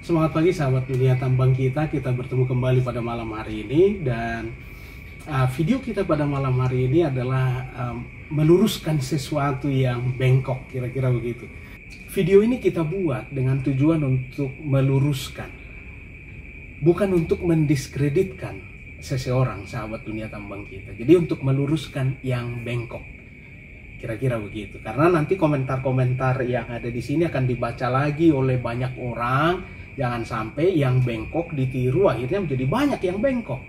Semangat pagi sahabat dunia tambang kita bertemu kembali pada malam hari ini. Dan video kita pada malam hari ini adalah meluruskan sesuatu yang bengkok, kira-kira begitu. Video ini kita buat dengan tujuan untuk meluruskan, bukan untuk mendiskreditkan seseorang sahabat dunia tambang kita. Jadi untuk meluruskan yang bengkok, kira-kira begitu. Karena nanti komentar-komentar yang ada di sini akan dibaca lagi oleh banyak orang. Jangan sampai yang bengkok ditiru, akhirnya menjadi banyak yang bengkok.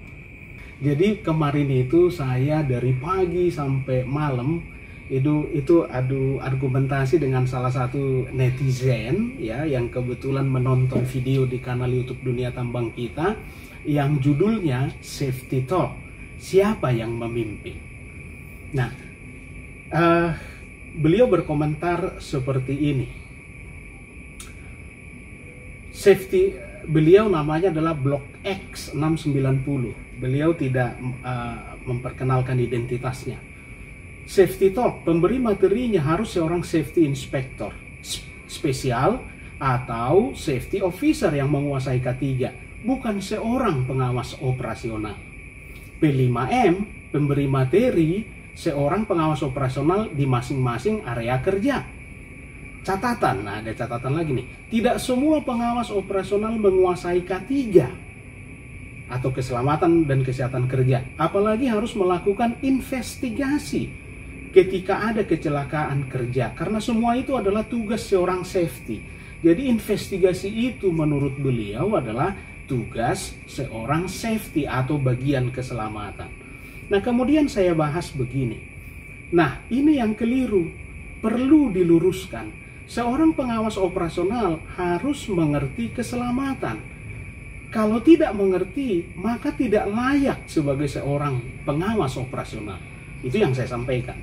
Jadi kemarin itu saya dari pagi sampai malam itu adu argumentasi dengan salah satu netizen ya, yang kebetulan menonton video di kanal YouTube Dunia Tambang Kita yang judulnya Safety Talk, siapa yang memimpin. Nah, beliau berkomentar seperti ini. Safety, beliau namanya adalah Blok X 690. Beliau tidak memperkenalkan identitasnya. Safety Talk, pemberi materinya harus seorang safety inspector spesial atau safety officer yang menguasai K3, bukan seorang pengawas operasional. P5M, pemberi materi, seorang pengawas operasional di masing-masing area kerja. Catatan, nah ada catatan lagi nih, tidak semua pengawas operasional menguasai K3 atau keselamatan dan kesehatan kerja, apalagi harus melakukan investigasi ketika ada kecelakaan kerja, karena semua itu adalah tugas seorang safety. Jadi investigasi itu menurut beliau adalah tugas seorang safety atau bagian keselamatan. Nah, kemudian saya bahas begini, nah ini yang keliru, perlu diluruskan. Seorang pengawas operasional harus mengerti keselamatan. Kalau tidak mengerti, maka tidak layak sebagai seorang pengawas operasional. Itu yang saya sampaikan.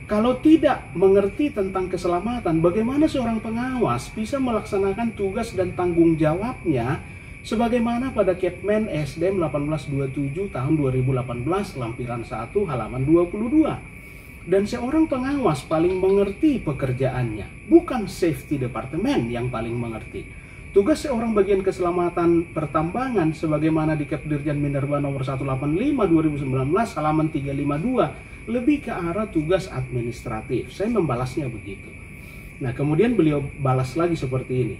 Kalau tidak mengerti tentang keselamatan, bagaimana seorang pengawas bisa melaksanakan tugas dan tanggung jawabnya sebagaimana pada Kepmen SDM 1827 tahun 2018 lampiran 1 halaman 22. Dan seorang pengawas paling mengerti pekerjaannya, bukan safety departemen yang paling mengerti. Tugas seorang bagian keselamatan pertambangan sebagaimana di Kep Dirjen Minerba nomor 185 2019 halaman 352 lebih ke arah tugas administratif. Saya membalasnya begitu. Nah, kemudian beliau balas lagi seperti ini.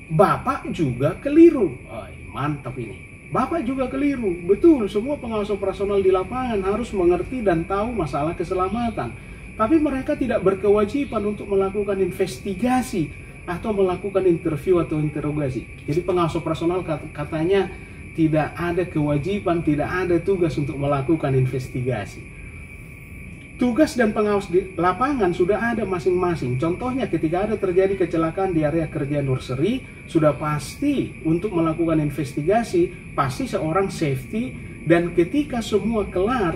Bapak juga keliru. Oh, mantap ini. Bapak juga keliru. Betul, semua pengawas operasional di lapangan harus mengerti dan tahu masalah keselamatan. Tapi mereka tidak berkewajiban untuk melakukan investigasi atau melakukan interview atau interogasi. Jadi pengawas operasional katanya tidak ada kewajiban, tidak ada tugas untuk melakukan investigasi. Tugas dan pengawas di lapangan sudah ada masing-masing. Contohnya ketika ada terjadi kecelakaan di area kerja nursery, sudah pasti untuk melakukan investigasi, pasti seorang safety, dan ketika semua kelar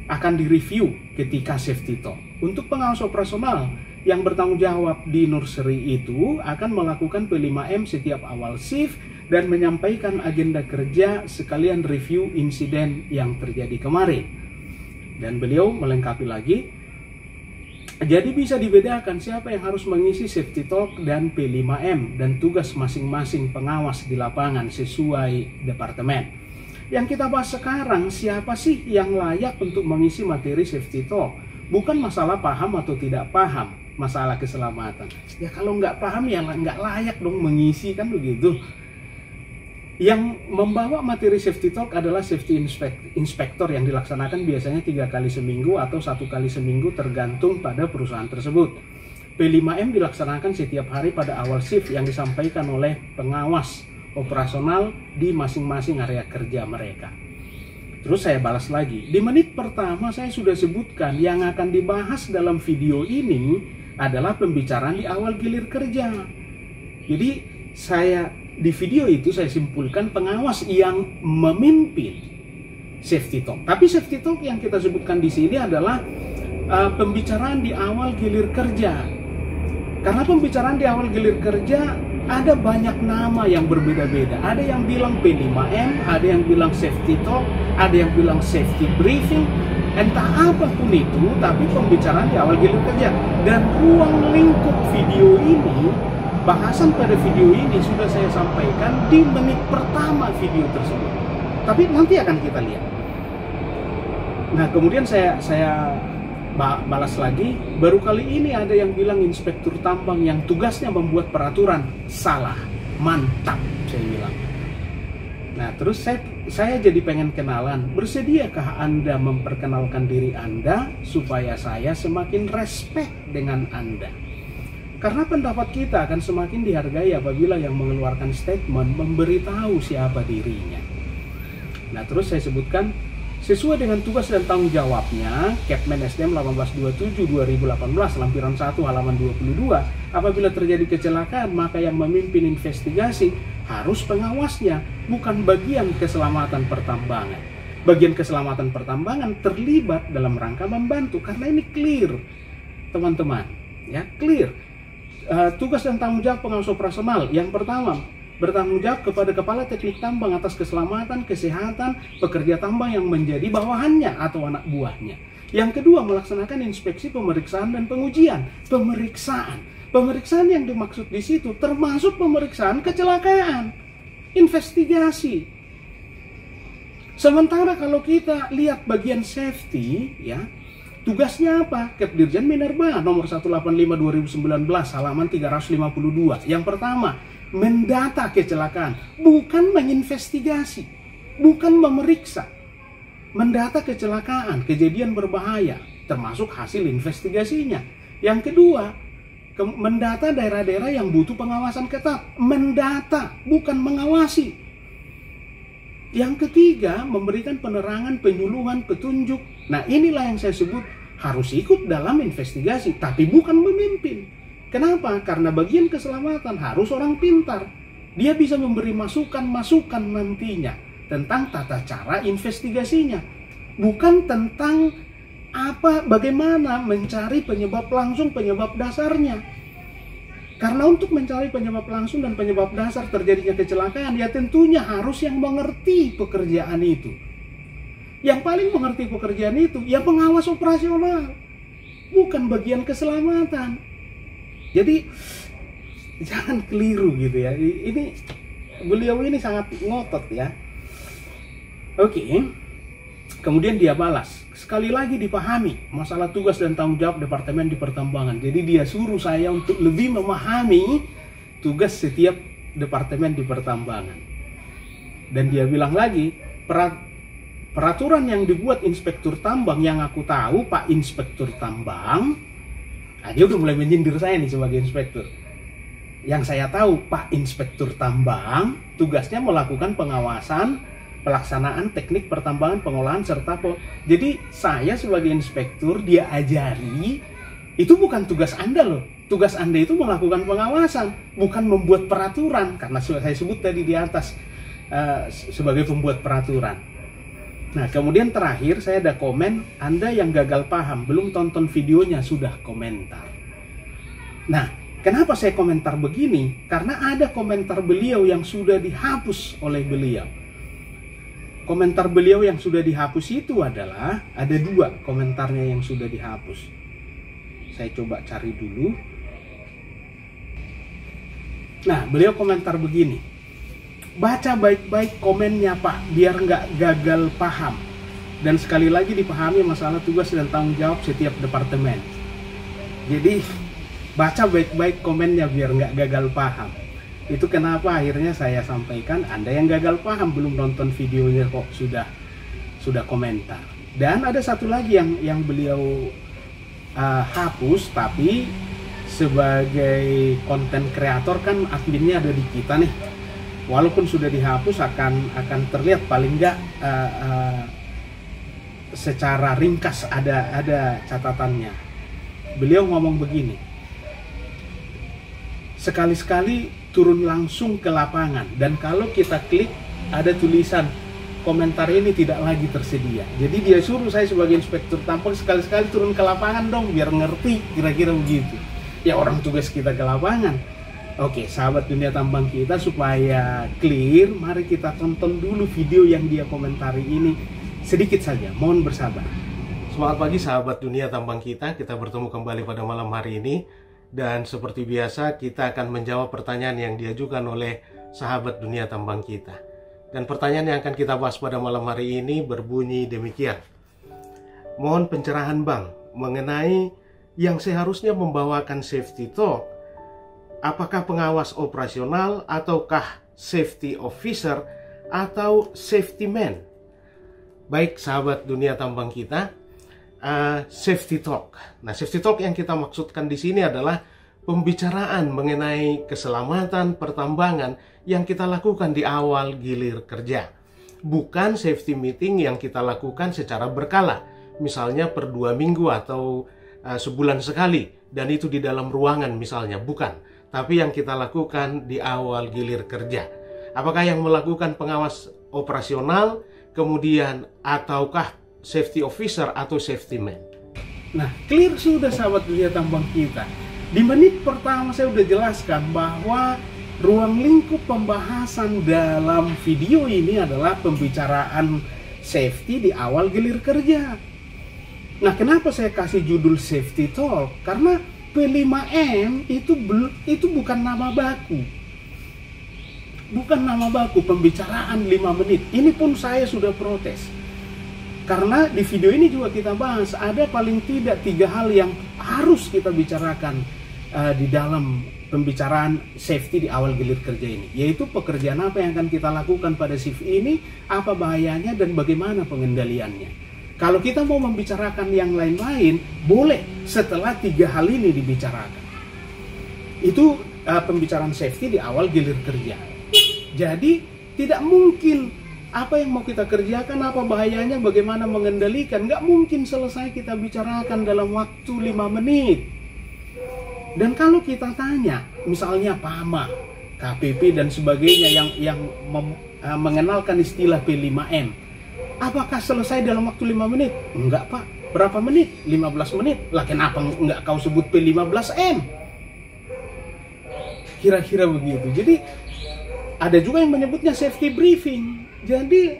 akan direview ketika safety talk. Untuk pengawas operasional yang bertanggung jawab di nursery itu akan melakukan P5M setiap awal shift dan menyampaikan agenda kerja sekalian review insiden yang terjadi kemarin. Dan beliau melengkapi lagi, jadi bisa dibedakan siapa yang harus mengisi safety talk dan P5M dan tugas masing-masing pengawas di lapangan sesuai departemen. Yang kita bahas sekarang, siapa sih yang layak untuk mengisi materi safety talk? Bukan masalah paham atau tidak paham masalah keselamatan. Ya kalau nggak paham ya nggak layak dong mengisi, kan begitu. Yang membawa materi safety talk adalah safety inspector yang dilaksanakan biasanya 3 kali seminggu atau 1 kali seminggu tergantung pada perusahaan tersebut. P5M dilaksanakan setiap hari pada awal shift yang disampaikan oleh pengawas operasional di masing-masing area kerja mereka. Terus saya balas lagi, di menit pertama saya sudah sebutkan yang akan dibahas dalam video ini adalah pembicaraan di awal gilir kerja. Jadi di video itu saya simpulkan pengawas yang memimpin safety talk. Tapi safety talk yang kita sebutkan di sini adalah pembicaraan di awal gilir kerja. Karena pembicaraan di awal gilir kerja ada banyak nama yang berbeda-beda. Ada yang bilang P5M, ada yang bilang safety talk, ada yang bilang safety briefing. Entah apapun itu, tapi pembicaraan di awal gilir kerja. Dan ruang lingkup video ini bahasan pada video ini sudah saya sampaikan di menit pertama video tersebut. Tapi nanti akan kita lihat. Nah, kemudian saya balas lagi, baru kali ini ada yang bilang inspektur tambang yang tugasnya membuat peraturan salah. Mantap, saya bilang. Nah, terus saya jadi pengen kenalan. Bersediakah Anda memperkenalkan diri Anda supaya saya semakin respect dengan Anda? Karena pendapat kita akan semakin dihargai apabila yang mengeluarkan statement memberitahu siapa dirinya. Nah, terus saya sebutkan, sesuai dengan tugas dan tanggung jawabnya, Kepmen SDM 1827/2018, lampiran 1 halaman 22, apabila terjadi kecelakaan, maka yang memimpin investigasi harus pengawasnya, bukan bagian keselamatan pertambangan. Bagian keselamatan pertambangan terlibat dalam rangka membantu, karena ini clear, teman-teman, ya, clear. Tugas dan tanggung jawab pengawas operasional, yang pertama, bertanggung jawab kepada kepala teknik tambang atas keselamatan, kesehatan pekerja tambang yang menjadi bawahannya atau anak buahnya. Yang kedua, melaksanakan inspeksi, pemeriksaan, dan pengujian. Pemeriksaan yang dimaksud di situ termasuk pemeriksaan kecelakaan, investigasi. Sementara kalau kita lihat bagian safety, ya, tugasnya apa? Kepdirjen Minerba nomor 185/2019 halaman 352. Yang pertama, mendata kecelakaan, bukan menginvestigasi, bukan memeriksa. Mendata kecelakaan, kejadian berbahaya, termasuk hasil investigasinya. Yang kedua, mendata daerah-daerah yang butuh pengawasan ketat. Mendata, bukan mengawasi. Yang ketiga, memberikan penerangan, penyuluhan, petunjuk. Nah, inilah yang saya sebut harus ikut dalam investigasi, tapi bukan memimpin. Kenapa? Karena bagian keselamatan harus orang pintar. Dia bisa memberi masukan-masukan nantinya tentang tata cara investigasinya. Bukan tentang bagaimana mencari penyebab langsung, penyebab dasarnya. Karena untuk mencari penyebab langsung dan penyebab dasar terjadinya kecelakaan, ya tentunya harus yang mengerti pekerjaan itu. Yang paling mengerti pekerjaan itu, ya pengawas operasional. Bukan bagian keselamatan. Jadi jangan keliru gitu ya. Beliau ini sangat ngotot ya. Oke. Kemudian dia balas. Sekali lagi dipahami masalah tugas dan tanggung jawab Departemen di Pertambangan. Jadi dia suruh saya untuk lebih memahami tugas setiap Departemen di Pertambangan. Dan dia bilang lagi, peraturan yang dibuat inspektur tambang yang aku tahu, Pak Inspektur Tambang, nah, dia udah mulai menyindir saya nih sebagai inspektur. Yang saya tahu, Pak Inspektur Tambang tugasnya melakukan pengawasan, pelaksanaan teknik pertambangan, pengolahan, serta jadi saya sebagai inspektur, dia ajari, itu bukan tugas Anda loh. Tugas Anda itu melakukan pengawasan, bukan membuat peraturan. Karena saya sebut tadi di atas sebagai pembuat peraturan. Nah, kemudian terakhir saya ada komen, Anda yang gagal paham, belum tonton videonya sudah komentar. Nah, kenapa saya komentar begini? Karena ada komentar beliau yang sudah dihapus oleh beliau. Komentar beliau yang sudah dihapus itu adalah, ada 2 komentarnya yang sudah dihapus. Saya coba cari dulu. Nah, beliau komentar begini. Baca baik-baik komennya Pak, biar nggak gagal paham. Dan sekali lagi dipahami masalah tugas dan tanggung jawab setiap departemen. Jadi, baca baik-baik komennya biar nggak gagal paham. Itu kenapa akhirnya saya sampaikan, Anda yang gagal paham belum nonton videonya kok sudah komentar. Dan ada satu lagi yang beliau hapus, tapi sebagai konten kreator kan adminnya ada di kita nih. Walaupun sudah dihapus akan terlihat paling nggak secara ringkas ada catatannya. Beliau ngomong begini, sekali-sekali turun langsung ke lapangan, dan kalau kita klik ada tulisan komentar ini tidak lagi tersedia. Jadi dia suruh saya sebagai inspektur tambang sekali-sekali turun ke lapangan dong biar ngerti, kira-kira begitu. Ya orang tugas kita ke lapangan. Oke, sahabat dunia tambang kita, supaya clear, mari kita tonton dulu video yang dia komentari ini sedikit saja, mohon bersabar. Selamat pagi sahabat dunia tambang kita bertemu kembali pada malam hari ini. Dan seperti biasa, kita akan menjawab pertanyaan yang diajukan oleh sahabat dunia tambang kita. Dan pertanyaan yang akan kita bahas pada malam hari ini berbunyi demikian. Mohon pencerahan Bang mengenai yang seharusnya membawakan safety talk. Apakah pengawas operasional ataukah safety officer atau safety man? Baik sahabat dunia tambang kita, safety talk. Nah, safety talk yang kita maksudkan di sini adalah pembicaraan mengenai keselamatan pertambangan yang kita lakukan di awal gilir kerja. Bukan safety meeting yang kita lakukan secara berkala. Misalnya per 2 minggu atau sebulan sekali, dan itu di dalam ruangan misalnya, bukan. Tapi yang kita lakukan di awal gilir kerja. Apakah yang melakukan pengawas operasional, kemudian ataukah safety officer atau safety man? Nah, clear sudah sahabat dunia tambang kita. Di menit pertama saya sudah jelaskan bahwa ruang lingkup pembahasan dalam video ini adalah pembicaraan safety di awal gilir kerja. Nah, kenapa saya kasih judul Safety Talk? Karena P5M itu bukan nama baku. Bukan nama baku, pembicaraan 5 menit. Ini pun saya sudah protes. Karena di video ini juga kita bahas, ada paling tidak 3 hal yang harus kita bicarakan di dalam pembicaraan safety di awal gilir kerja ini. Yaitu pekerjaan apa yang akan kita lakukan pada shift ini, apa bahayanya, dan bagaimana pengendaliannya. Kalau kita mau membicarakan yang lain-lain, boleh setelah 3 hal ini dibicarakan. Itu pembicaraan safety di awal gilir kerja. Jadi tidak mungkin apa yang mau kita kerjakan, apa bahayanya, bagaimana mengendalikan, nggak mungkin selesai kita bicarakan dalam waktu 5 menit. Dan kalau kita tanya, misalnya PAMA, KPP dan sebagainya yang mengenalkan istilah P5M, apakah selesai dalam waktu 5 menit? Enggak Pak. Berapa menit? 15 menit. Lah kenapa enggak kau sebut P15M? Kira-kira begitu. Jadi ada juga yang menyebutnya safety briefing. Jadi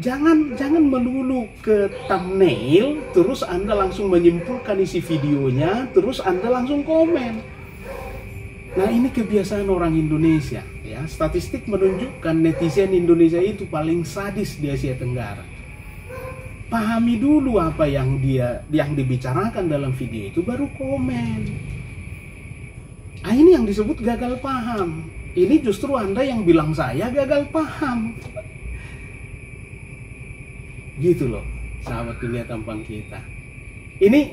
jangan melulu ke thumbnail terus Anda langsung menyimpulkan isi videonya, terus Anda langsung komen. Nah, ini kebiasaan orang Indonesia, ya. Statistik menunjukkan netizen Indonesia itu paling sadis di Asia Tenggara. Pahami dulu apa yang dibicarakan dalam video itu, baru komen. Nah, ini yang disebut gagal paham. Ini justru Anda yang bilang saya gagal paham. Gitu loh, sahabat dunia tambang kita. Ini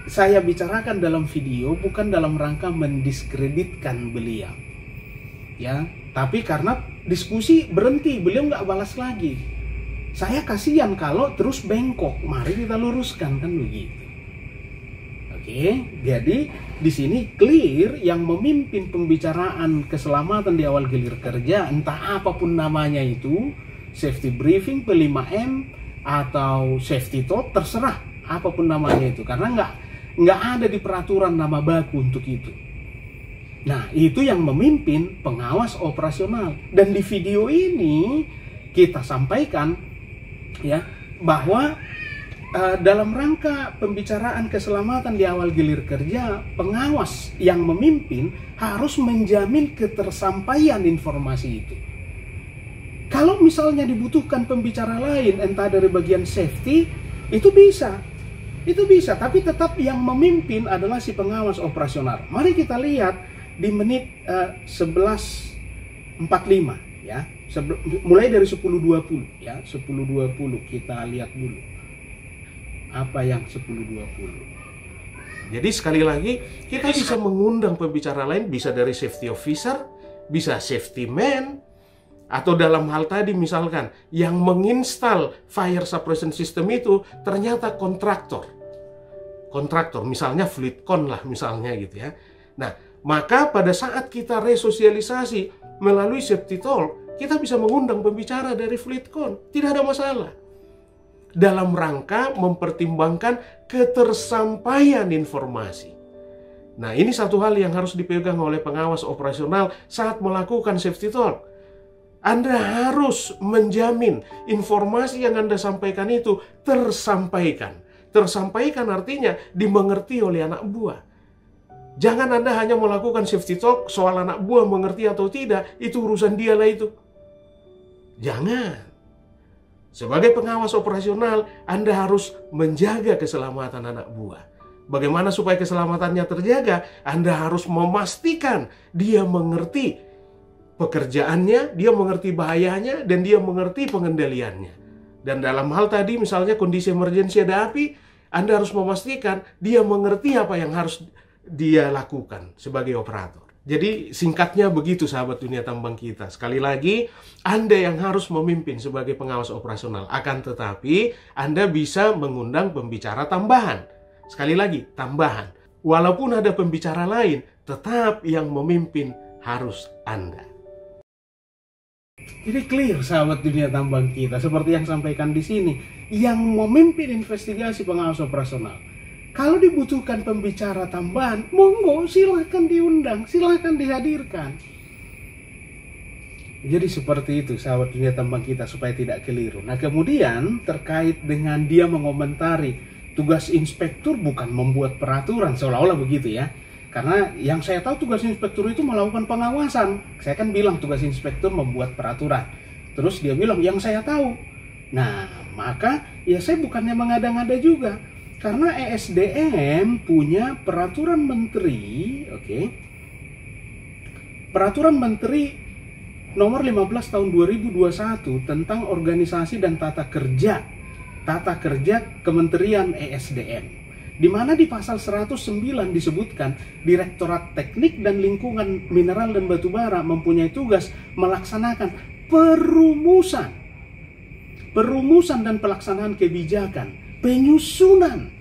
saya bicarakan dalam video bukan dalam rangka mendiskreditkan beliau, ya, tapi karena diskusi berhenti, beliau nggak balas lagi. Saya kasihan kalau terus bengkok. Mari kita luruskan, kan begitu. Oke, jadi di sini clear yang memimpin pembicaraan keselamatan di awal gilir kerja, entah apapun namanya itu, safety briefing, P5M atau safety talk, terserah apapun namanya itu, karena nggak ada di peraturan nama baku untuk itu. Nah, itu yang memimpin pengawas operasional. Dan di video ini kita sampaikan, ya, bahwa dalam rangka pembicaraan keselamatan di awal gilir kerja, pengawas yang memimpin harus menjamin ketersampaian informasi itu. Kalau misalnya dibutuhkan pembicara lain, entah dari bagian safety, itu bisa, tapi tetap yang memimpin adalah si pengawas operasional. Mari kita lihat di menit 11.45, ya, mulai dari 10.20, ya, 10.20 kita lihat dulu apa yang 10.20. Jadi sekali lagi kita bisa mengundang pembicara lain, bisa dari safety officer, bisa safety man, atau dalam hal tadi misalkan yang menginstal fire suppression system itu ternyata kontraktor misalnya Fleetcon lah misalnya gitu ya. Nah, maka pada saat kita resosialisasi melalui safety talk, kita bisa mengundang pembicara dari Fleetcon, tidak ada masalah, dalam rangka mempertimbangkan ketersampaian informasi. Nah, ini satu hal yang harus dipegang oleh pengawas operasional saat melakukan safety talk. Anda harus menjamin informasi yang Anda sampaikan itu tersampaikan. Tersampaikan artinya dimengerti oleh anak buah. Jangan Anda hanya melakukan safety talk soal anak buah mengerti atau tidak, itu urusan dia lah itu. Jangan. Sebagai pengawas operasional, Anda harus menjaga keselamatan anak buah. Bagaimana supaya keselamatannya terjaga? Anda harus memastikan dia mengerti pekerjaannya, dia mengerti bahayanya, dan dia mengerti pengendaliannya. Dan dalam hal tadi, misalnya kondisi emergensi ada api, Anda harus memastikan dia mengerti apa yang harus dia lakukan sebagai operator. Jadi singkatnya begitu sahabat dunia tambang kita. Sekali lagi, Anda yang harus memimpin sebagai pengawas operasional. Akan tetapi, Anda bisa mengundang pembicara tambahan. Sekali lagi, tambahan. Walaupun ada pembicara lain, tetap yang memimpin harus Anda. Jadi clear sahabat dunia tambang kita, seperti yang sampaikan di sini, yang memimpin investigasi pengawas operasional. Kalau dibutuhkan pembicara tambahan, monggo silahkan diundang, silahkan dihadirkan. Jadi seperti itu sahabat dunia tambang kita supaya tidak keliru. Nah kemudian terkait dengan dia mengomentari tugas inspektur bukan membuat peraturan, seolah-olah begitu ya. Karena yang saya tahu tugas inspektur itu melakukan pengawasan. Saya kan bilang tugas inspektur membuat peraturan. Terus dia bilang yang saya tahu. Nah maka ya saya bukannya mengada-ngada juga. Karena ESDM punya peraturan menteri, peraturan menteri nomor 15 tahun 2021 tentang organisasi dan tata kerja Kementerian ESDM. Di mana di pasal 109 disebutkan Direktorat Teknik dan Lingkungan Mineral dan Batubara mempunyai tugas melaksanakan perumusan dan pelaksanaan kebijakan, penyusunan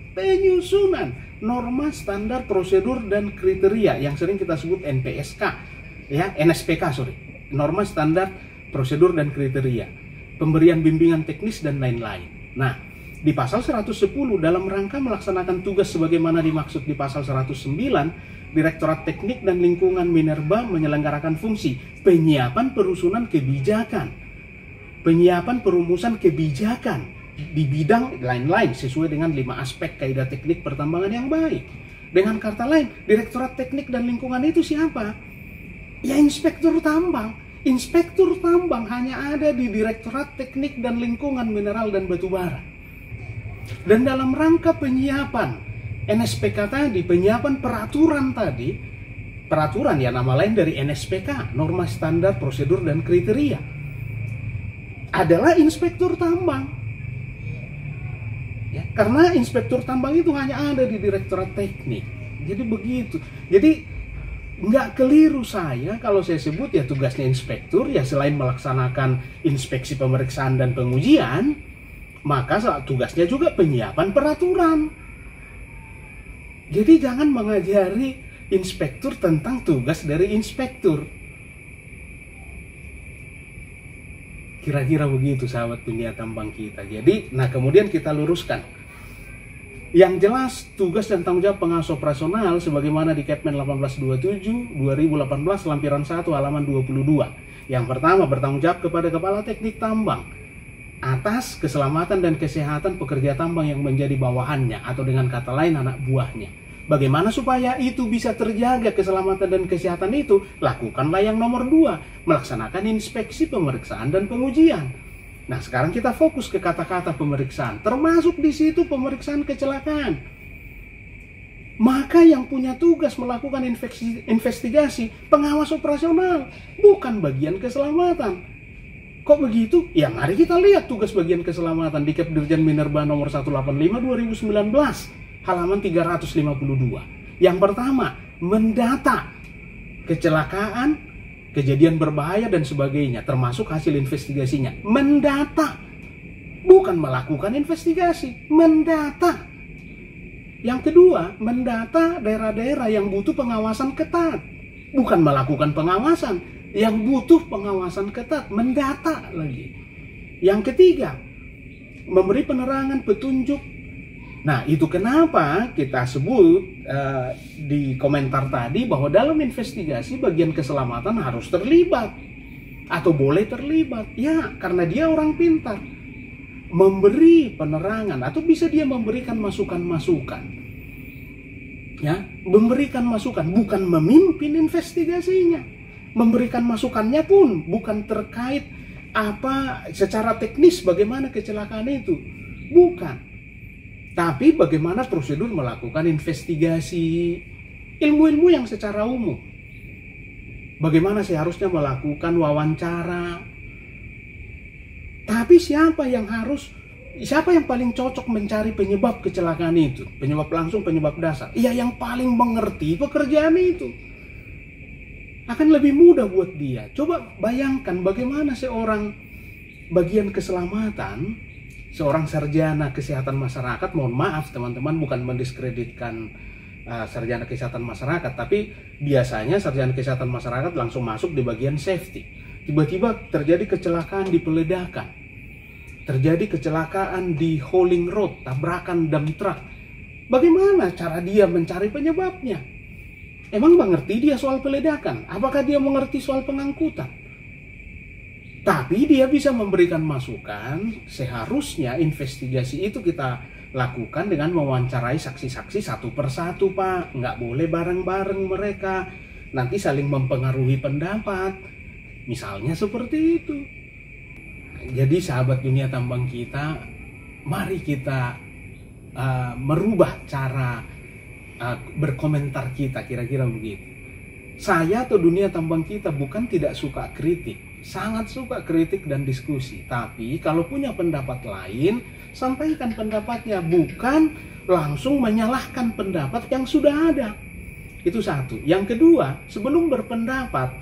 norma standar prosedur dan kriteria yang sering kita sebut NPSK ya, norma standar prosedur dan kriteria, pemberian bimbingan teknis dan lain-lain. Nah di pasal 110 dalam rangka melaksanakan tugas sebagaimana dimaksud di pasal 109, Direktorat Teknik dan Lingkungan Minerba menyelenggarakan fungsi penyiapan perumusan kebijakan di bidang lain-lain sesuai dengan 5 aspek kaidah teknik pertambangan yang baik. Dengan kata lain, Direktorat Teknik dan Lingkungan itu siapa? Ya inspektur tambang. Inspektur tambang hanya ada di Direktorat Teknik dan Lingkungan Mineral dan Batubara. Dan dalam rangka penyiapan NSPK tadi, penyiapan peraturan tadi, peraturan ya nama lain dari NSPK, norma standar prosedur dan kriteria, adalah inspektur tambang. Ya, karena inspektur tambang itu hanya ada di Direktorat Teknik. Jadi begitu. Jadi nggak keliru saya kalau saya sebut ya tugasnya inspektur ya selain melaksanakan inspeksi pemeriksaan dan pengujian, maka tugasnya juga penyiapan peraturan. Jadi jangan mengajari inspektur tentang tugas dari inspektur. Kira-kira begitu sahabat dunia tambang kita. Jadi, nah kemudian kita luruskan. Yang jelas tugas dan tanggung jawab pengawas operasional sebagaimana di Kepmen 1827 2018 lampiran 1 halaman 22. Yang pertama bertanggung jawab kepada Kepala Teknik Tambang atas keselamatan dan kesehatan pekerja tambang yang menjadi bawahannya atau dengan kata lain anak buahnya. Bagaimana supaya itu bisa terjaga keselamatan dan kesehatan itu? Lakukanlah yang nomor 2, melaksanakan inspeksi pemeriksaan dan pengujian. Nah, sekarang kita fokus ke kata-kata pemeriksaan, termasuk di situ pemeriksaan kecelakaan. Maka yang punya tugas melakukan investigasi pengawas operasional, bukan bagian keselamatan. Kok begitu? Ya mari kita lihat tugas bagian keselamatan di Kep Dirjen Minerba nomor 185 2019 halaman 352. Yang pertama, mendata kecelakaan, kejadian berbahaya dan sebagainya termasuk hasil investigasinya. Mendata, bukan melakukan investigasi, mendata. Yang kedua, mendata daerah-daerah yang butuh pengawasan ketat, bukan melakukan pengawasan. Yang butuh pengawasan ketat, mendata lagi. Yang ketiga, memberi penerangan, petunjuk. Nah, itu kenapa kita sebut di komentar tadi bahwa dalam investigasi bagian keselamatan harus terlibat atau boleh terlibat. Ya, karena dia orang pintar. Memberi penerangan atau bisa dia memberikan masukan-masukan. Ya, memberikan masukan, bukan memimpin investigasinya. Memberikan masukannya pun bukan terkait apa secara teknis bagaimana kecelakaan itu, bukan. Tapi bagaimana prosedur melakukan investigasi, ilmu-ilmu yang secara umum. Bagaimana seharusnya melakukan wawancara. Tapi siapa yang paling cocok mencari penyebab kecelakaan itu? Penyebab langsung, penyebab dasar. Iya, yang paling mengerti pekerjaan itu. Akan lebih mudah buat dia. Coba bayangkan bagaimana seorang bagian keselamatan, seorang sarjana kesehatan masyarakat, mohon maaf teman-teman, bukan mendiskreditkan sarjana kesehatan masyarakat, tapi biasanya sarjana kesehatan masyarakat langsung masuk di bagian safety. Tiba-tiba terjadi kecelakaan di peledakan, terjadi kecelakaan di hauling road, tabrakan dump truck. Bagaimana cara dia mencari penyebabnya? Emang mengerti dia soal peledakan? Apakah dia mengerti soal pengangkutan? Tapi dia bisa memberikan masukan. Seharusnya investigasi itu kita lakukan dengan mewawancarai saksi-saksi satu persatu, Pak. Nggak boleh bareng-bareng mereka. Nanti saling mempengaruhi pendapat. Misalnya seperti itu. Jadi sahabat dunia tambang kita, mari kita merubah cara berkomentar kita, kira-kira begitu. Saya atau dunia tambang kita bukan tidak suka kritik, sangat suka kritik dan diskusi. Tapi kalau punya pendapat lain, sampaikan pendapatnya, bukan langsung menyalahkan pendapat yang sudah ada. Itu satu. Yang kedua, sebelum berpendapat,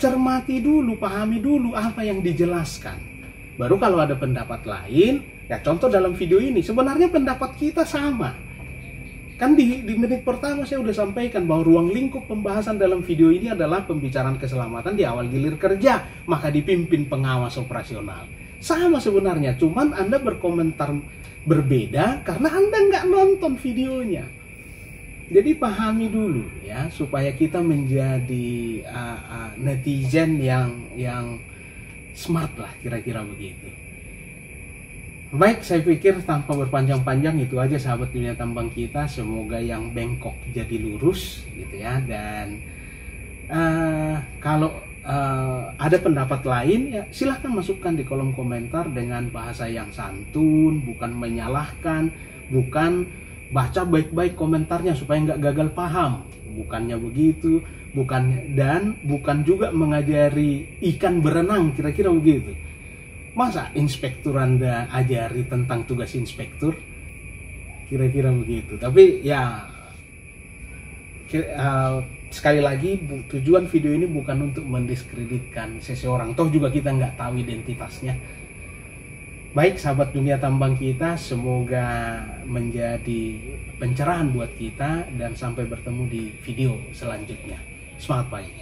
cermati dulu, pahami dulu apa yang dijelaskan. Baru kalau ada pendapat lain, ya contoh dalam video ini, sebenarnya pendapat kita sama. Kan di menit pertama saya sudah sampaikan bahwa ruang lingkup pembahasan dalam video ini adalah pembicaraan keselamatan di awal gilir kerja, maka dipimpin pengawas operasional. Sama sebenarnya, cuman Anda berkomentar berbeda karena Anda nggak nonton videonya. Jadi pahami dulu ya, supaya kita menjadi netizen yang smart lah, kira-kira begitu. Baik, saya pikir tanpa berpanjang-panjang itu aja sahabat dunia tambang kita. Semoga yang bengkok jadi lurus gitu ya. Dan kalau ada pendapat lain ya silahkan masukkan di kolom komentar dengan bahasa yang santun, bukan menyalahkan, bukan baca baik-baik komentarnya supaya nggak gagal paham, bukannya begitu, bukan juga mengajari ikan berenang, kira-kira begitu. Masa inspektur Anda ajari tentang tugas inspektur? Kira-kira begitu. Tapi ya sekali lagi tujuan video ini bukan untuk mendiskreditkan seseorang. Toh juga kita nggak tahu identitasnya. Baik sahabat dunia tambang kita, semoga menjadi pencerahan buat kita dan sampai bertemu di video selanjutnya. Semangat pagi.